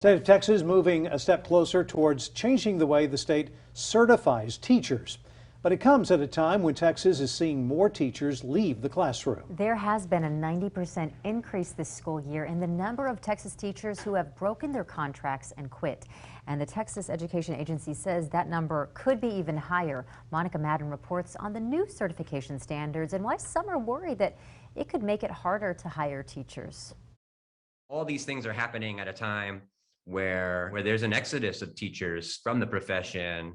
State of Texas moving a step closer towards changing the way the state certifies teachers. But it comes at a time when Texas is seeing more teachers leave the classroom. There has been a 90% increase this school year in the number of Texas teachers who have broken their contracts and quit. And the Texas Education Agency says that number could be even higher. Monica Madden reports on the new certification standards and why some are worried that it could make it harder to hire teachers. All these things are happening at a time where there's an exodus of teachers from the profession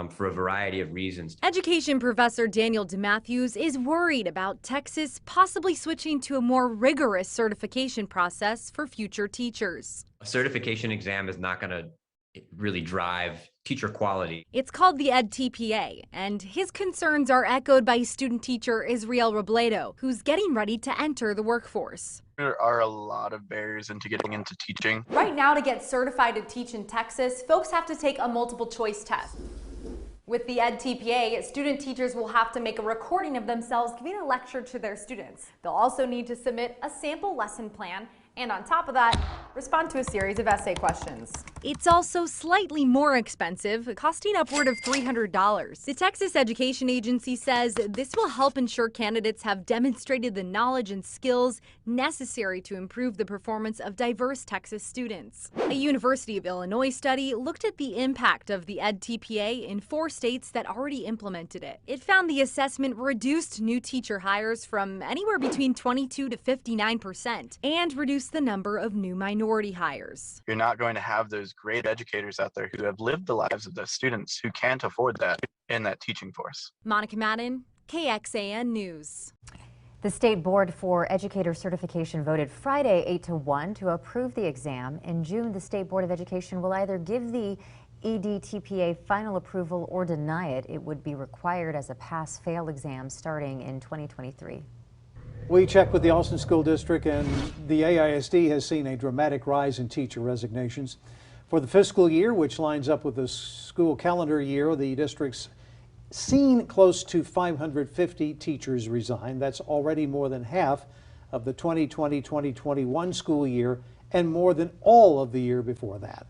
for a variety of reasons. Education professor Daniel DeMatthews is worried about Texas possibly switching to a more rigorous certification process for future teachers. A certification exam is not going to really drive teacher quality. It's called the EdTPA, and his concerns are echoed by student teacher Israel Robledo, who's getting ready to enter the workforce. There are a lot of barriers into getting into teaching. Right now, to get certified to teach in Texas, folks have to take a multiple choice test. With the EdTPA, student teachers will have to make a recording of themselves giving a lecture to their students. They'll also need to submit a sample lesson plan, and on top of that, respond to a series of essay questions. It's also slightly more expensive, costing upward of $300. The Texas Education Agency says this will help ensure candidates have demonstrated the knowledge and skills necessary to improve the performance of diverse Texas students. A University of Illinois study looked at the impact of the EdTPA in 4 states that already implemented it. It found the assessment reduced new teacher hires from anywhere between 22 to 59% and reduced the number of new minority hires. You're not going to have those great educators out there who have lived the lives of the students who can't afford that in that teaching force. Monica Madden, KXAN News. The State Board for Educator Certification voted Friday 8-1 to approve the exam. In June, the State Board of Education will either give the EdTPA final approval or deny it. It would be required as a pass-fail exam starting in 2023. We checked with the Austin School District, and the AISD has seen a dramatic rise in teacher resignations. For the fiscal year, which lines up with the school calendar year, the district's seen close to 550 teachers resign. That's already more than half of the 2020-2021 school year and more than all of the year before that.